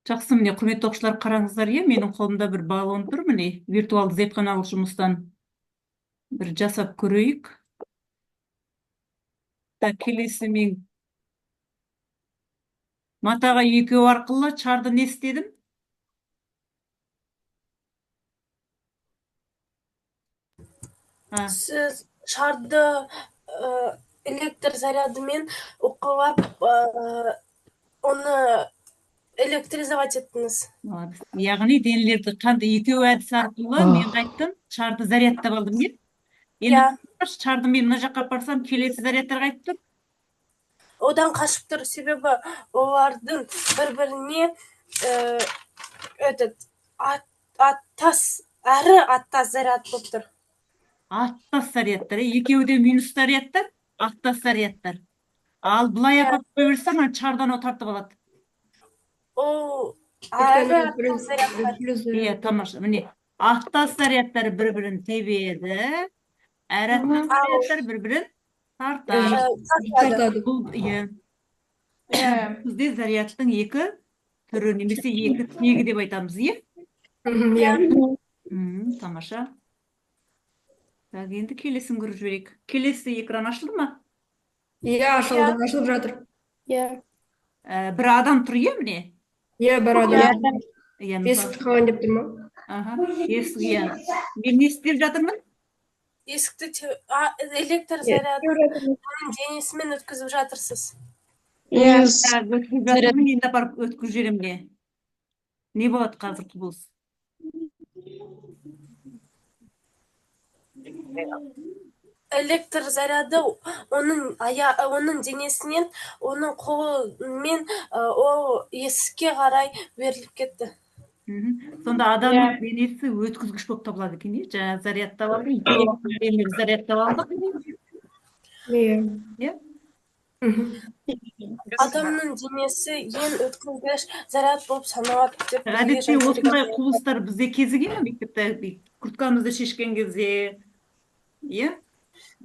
Жақсы, міне құрметті оқушылар, қараңыздар, менің қолымда бір баллон тұр, міне виртуалды зертханалық жұмыстан бір жасап көрейік. Келесі мен матаға екеу арқылы шарды не істедім? Сіз шарды электр зарядымен оқылап, оны электризовать еттіңіз. Яғни денелерді екеу әдісі арқылы мен қайттым, шарды зарядтап алдым, не? Енді шарды мен мына жаққа апарсам, келесі зарядтар қайтып тұр? Одан қашып тұр, себебі олардың бір-біріне аттас заряд болып тұр. Аттас зарядтар, екеуі де минус зарядтар, аттас зарядтар. Ал былай апарып қоя берсем, шардан о тартып алады. Ол аттас зарядтар. Тамаша, міне аттас зарядтар бір-бірін тебеді, әр аттас зарядтар бір-бірін тартады. Бізде зарядтың екі түрі, немесе екі тегі деп айтамыз, Тамаша. Енді келесін көріп жіберейік. Келесі экран ашылды ма? Ашылып жатыр. Бір адам тұр, міне? Бір адам. Есікті қалан деп тұр ма? Мен не істеп жатырмын? Есікті электр зарядын денесімен өткізіп жатырсыз. Енді апарып өткізіп жіберем, не болады қазір құбылыс? Электр заряды оның денесінен, оның қолымен есікке қарай беріліп кетті. Сонда адамның денесі өткізгіш болып табылады екен, жаңа зарядтап алды, зарядтап алды. Адамның денесі ең өткізгіш заряд болып саналады деп. Әдетте осындай құбылыстар бізде кезігеді ме, мектепте курткамызды шешкен кезде,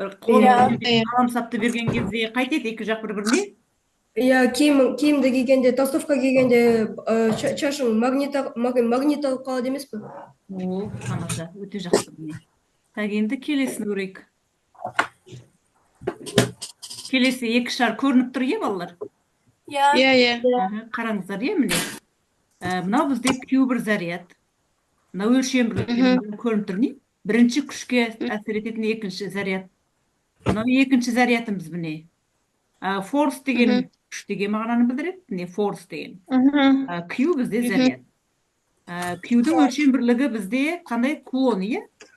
бір қаламсапты берген кезде қайтеді екі жақ бір-біріне? Киімді кигенде, толстовка кигенде шашың магниталып қалады емес пе? Тамаша, өте жақсы. Енді келесін көрейік. Келесі екі шар көрініп тұр, балалар? Қараңыздар, міне. Мынау бізде Q1 заряд. Мынау өлшем бірлігі көрініп тұр, не? Бірінші күшке әсер ететін екінші заряд. Мынау екінші зарядымыз, міне. Форс деген күш деген мағынаны білдіреді, не форс деген. Q бізде заряд. Q-дің өлшем бірлігі бізде қандай? Кулон,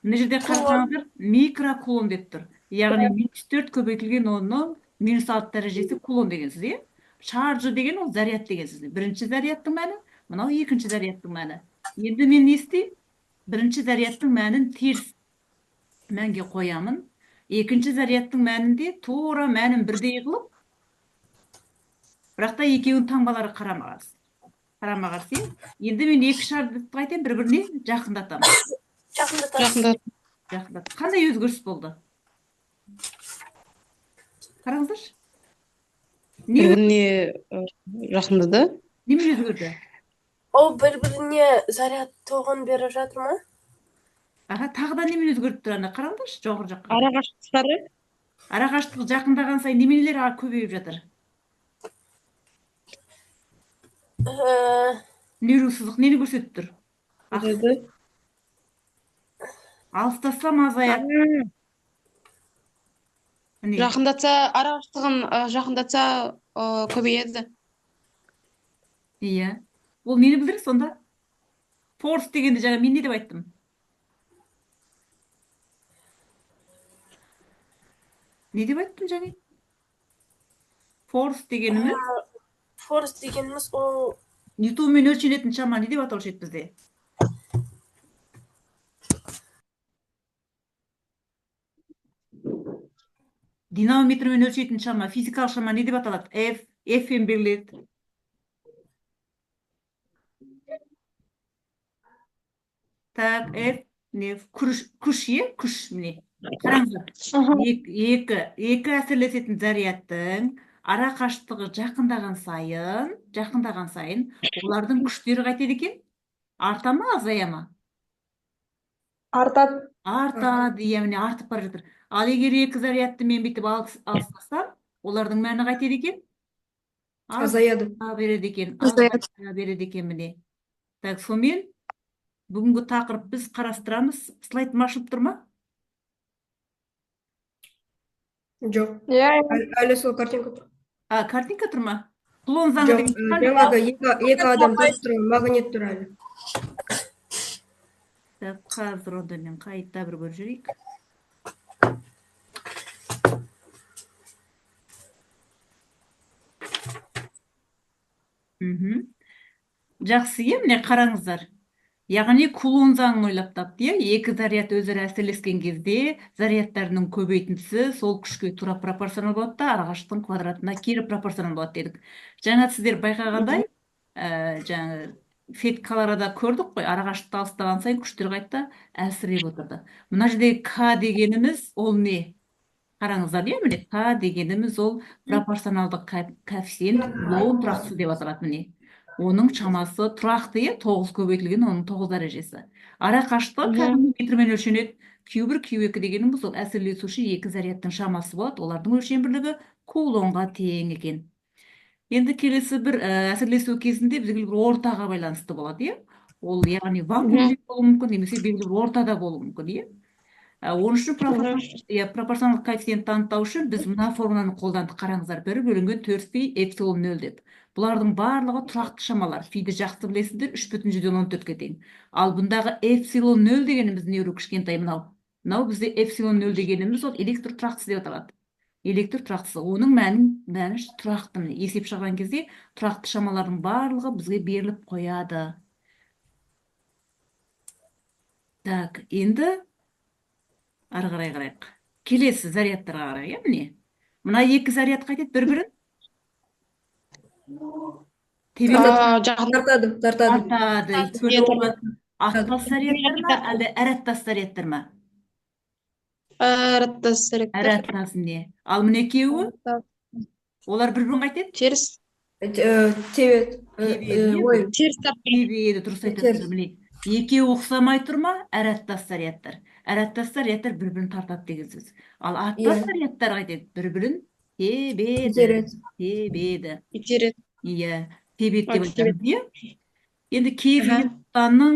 Мына жерде қарасаңыздар, микрокулон деп тұр. Яғни -4 көбейтілген 10-ның -6 дәрежесі кулон дегенсіз, Шаржы деген ол заряд дегенсіз. Бірінші зарядтың мәні, мынау екінші зарядтың мәні. Енді мен не істеймін? Бірінші зарядтың мәнін теріс мәнге қоямын. Екінші зарядтың мәнінде тура мәнін бірдей қылып, бірақ та екеуінің таңбалары қарама-қарсы. Енді мен екі шарды қайтем, бір-біріне жақындатамын. Қандай өзгеріс болды? Қараңыздаршы. Бір-біріне жақындады? Немен өзгерді? Ол бір-біріне заряд тоғын беріп жатыр ма? Тағы да немен өзгеріп тұр, қараңыздаршы, жоғары жаққа. Арақашықтықтары? Арақашықтық жақындаған сайын неменелер көбейіп жатыр? Неру сызық нені көрсетіп тұр? Алыстасам азаяды. Арақашықтығын жақындатса көбейеді. Ол нені білдіреді сонда? Форс дегенде жаңа мен не деп айттым? Не деп айттым жаңа? Форс дегеніміз? Форс дегеніміз ол... Ньютонмен өлшенетін шама не деп аталушы еді бізде? Динамометрмен өлшейтін шама, физикалық шама не деп аталады? F-пен беріледі. Так, күш, күш, міне. Қараңыздар. Екі әсерлесетін зарядтың ара қашықтығы жақындаған сайын олардың күштері қайтеді екен? Арта ма, азая ма? Артады. Артады, яғни артып бара жатыр. Ал егер екі зарядты мен бүйтіп алыстасам, олардың мәні қайтеді екен? Азаяды. Береді екен, Азаяды. береді екен міне. Так, сонымен бүгінгі тақырып біз қарастырамыз. Слайд ашылып тұр ма? Жоқ. Иә. Әлі сол картинка тұр. Картинка тұр ма? Кулон заңы Жоқ, деген шыққан жоқ. жаңағы екі адам тұрып тұрған магнит тұр әлі. Так, қазір онда мен қайта бір көріп жүрейік. Жақсы, міне қараңыздар. Яғни Кулон заңын ойлап тапты, екі заряд өзара әсерлескен кезде зарядтарының көбейтіндісі сол күшке тура пропорционал болады да, арақашықтықтың квадратына кері пропорционал болады дедік. Жаңа сіздер байқағандай, жаңа фетикаларда көрдік қой, арақашықтықты алыстаған сайын күштер қайта әлсіреп отырды. Мына жерде К дегеніміз ол не? Қараңыздар, міне К дегеніміз ол пропорционалдық коэффициент, Кулон тұрақтысы деп аталады міне. Оның шамасы тұрақты, 9 көбейтілген, оның 9 дәрежесі. Ара қашықтығы кәдімгі метрмен өлшенеді. Q1, Q2 дегеніміз ол әсерлесуші екі зарядтың шамасы болады. Олардың өлшем бірлігі кулонға тең екен. Енді келесі бір әсерлесу кезінде белгілі бір ортаға байланысты болады, ол яғни вакуумде болуы мүмкін, немесе белгілі бір ортада болуы мүмкін, Оның үшін пропорционалдық коэффициентті анықтау үшін біз мына формуланы қолдандық. Қараңыздар, 1 бөлінген 4 пи эпсилон 0 деп. Бұлардың барлығы тұрақты шамалар. Фиді жақсы білесіздер, 3,14-ке тең. Ал бұндағы эпсилон 0 дегеніміз не кішкентай мынау. Мынау бізде эпсилон 0 дегеніміз ол электр тұрақтысы деп аталады. Электр тұрақтысы. Оның мәні тұрақты. Есеп шығарған кезде тұрақты шамалардың барлығы бізге беріліп қояды. Так, енді ары қарай қарайық. Келесі зарядтарға қарай, міне. Мына екі заряд қайтеді бір-бірін? Тартады. Аттас зарядтар ма, әлде әраттас зарядтар ма? Әраттас зарядтар. Әраттас не? Ал міне екеуі? Олар бір-бірін қайтеді? Теріс. Тебеді. Теріс тебеді, дұрыс айтасыздар, міне. Екеуі ұқсамай тұр ма? Әраттас зарядтар. Әраттас зарядтар бір-бірін тартады деген сөз. Ал аттас зарядтар қайтеді? Бір-бірін тебеді. Иә, тебеді деп айтамыз. Енді кез келген нұқтаның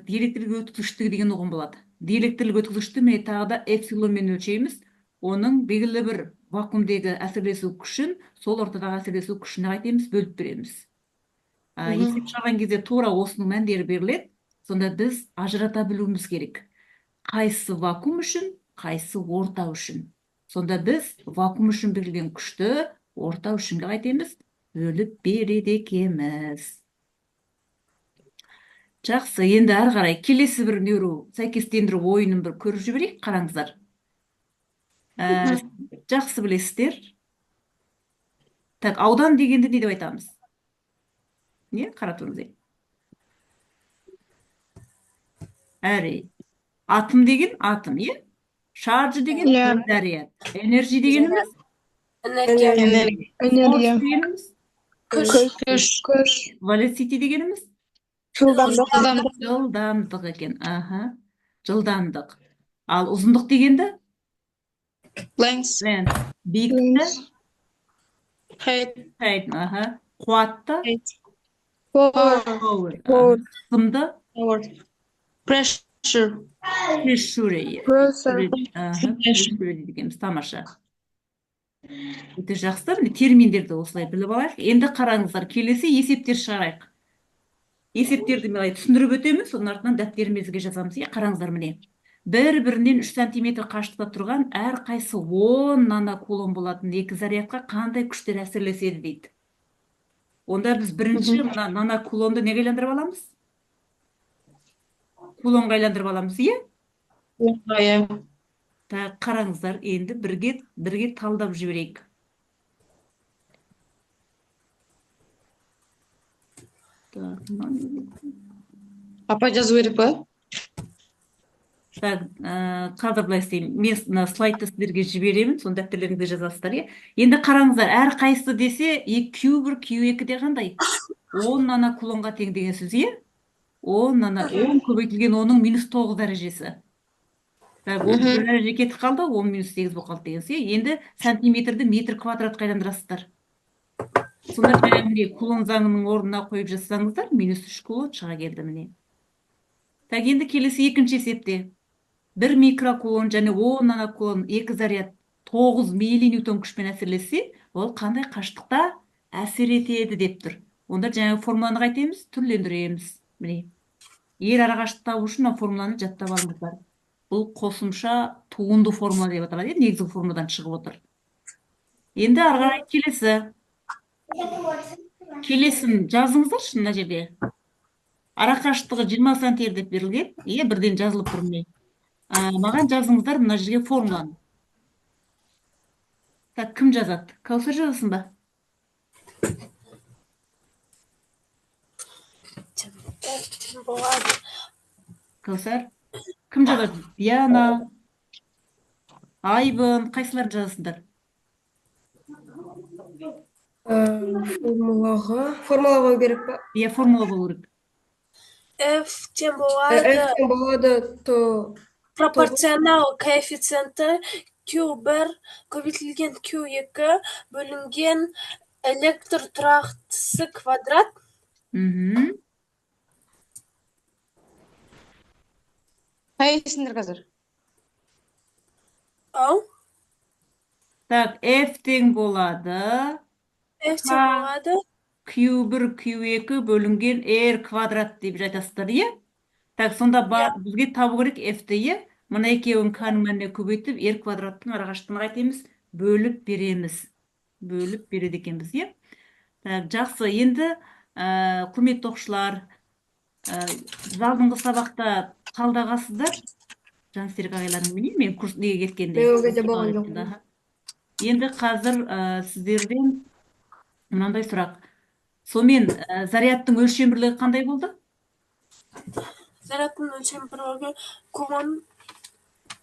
диэлектрлік өткізгіштігі деген ұғым болады. Диэлектрлік өткізгіштігі міне тағы да эпсилонмен өлшейміз. Оның белгілі бір вакуумдегі әсерлесу күшін сол ортадағы әсерлесу күшіне қайтеміз, бөліп береміз. Есеп шығарған кезде тура осының мәндері беріледі. Сонда біз ажырата білуіміз керек. Қайсы вакуум үшін, қайсы орта үшін. Сонда біз вакуум үшін берілген күшті орта үшінге қайтеміз, бөліп береді екенбіз. Жақсы, енді ары қарай келесі бір сәйкестендіру ойынын бір көріп жіберейік, қараңыздар. Жақсы білесіздер. Так, аудан дегенді не деп айтамыз? Не? Қаратыңыз. Әрі. Атом деген атом, Шаржы деген заряд. Энержи дегеніміз? Энергия. Күш. Velocity дегеніміз? Жылдамдық екен. Жылдамдық. Ал ұзындық дегенді? Length. Биіктікті? Height. Қуатты? Power. Сымды? Pressure. Дегеніміз тамаша. Өте жақсы, терминдерді осылай біліп алайық. Енді қараңыздар, келесі есептер шығарайық. Есептерді мен түсіндіріп өтеміз, соның артынан дәптерімізге жазамыз. Қараңыздар, міне. Бір-бірінен 3 сантиметр қашықтықта тұрған әр қайсы 10 нанокулон болатын екі зарядқа қандай күштер әсерлеседі дейді. Онда біз бірінші мына нанокулонды неге айландырып аламыз? Кулонға айландырып аламыз, Қараңыздар, енді бірге талдап жіберейік. Апа жазу керек па? Так, қазір былай істеймін. Мен мына слайдты сіздерге жіберемін, соны дәптерлеріңізге жазасыздар, иә. Енді қараңыздар, әр қайсысы десе, Q1, Q2 де қандай? 10 нанокулонға тең деген сөз, иә? 10 көбейтілген 10-ның -9 дәрежесі. Так, 10 дәреже кетіп қалды, 10 -8 болып қалды деген сөз, иә. Енді сантиметрді метр квадратқа айландырасыздар. Сонда жаңағы міне кулон заңының орнына қойып жазсаңыздар, -3 кулон шыға келді міне. Так, енді келесі екінші есепте. 1 микрокулон және 10 нанокулон екі заряд 9 миллиньютон күшпен әсерлесе, ол қандай қашықтықта әсер етеді деп тұр. Онда жаңағы формуланы қайтеміз, түрлендіреміз. Міне. Ер арақашықтық табу үшін мына формуланы жаттап алыңыздар. Бұл қосымша туынды формула деп аталады, негізгі формуладан шығып отыр. Енді ары қарай келесін жазыңыздаршы мына жерде. Арақашықтығы 20 сантиметр деп берілген, бірден жазылып тұр міне. Маған жазыңыздар мына жерге формуланы. Так, кім жазады? Кәусар жазасың ба? болады. Кәусар? Кім жазады? Диана, Айбын, қайсылар жазасыңдар? Формулаға керек па? Формула болу керек. F-тен болады. F-тен болады, то Пропорционал коэффициенті Q1 көбейтілген Q2 бөлінген электр тұрақтысы квадрат. Қайсыңдар қазір? Ау? Так, F-тен болады. F-тен болады. Q1, Q2 бөлінген R квадрат деп жатасыздар, иә? Так, сонда бізге табу керек F-ті, иә? Мына екеуін К-ның мәніне көбейтіп, R квадраттың арақашықтығын қайтеміз, бөліп береміз. Бөліп береді екенбіз, иә? Так, жақсы, енді құрметті оқушылар, алдыңғы сабақта қалдағасыздар. Жансерік ағайларың білейін, мен курс неге кеткенде. Енді қазір сіздерден мынандай сұрақ. Сонымен зарядтың өлшем бірлігі қандай болды? Зарядтың өлшем бірлігі кулон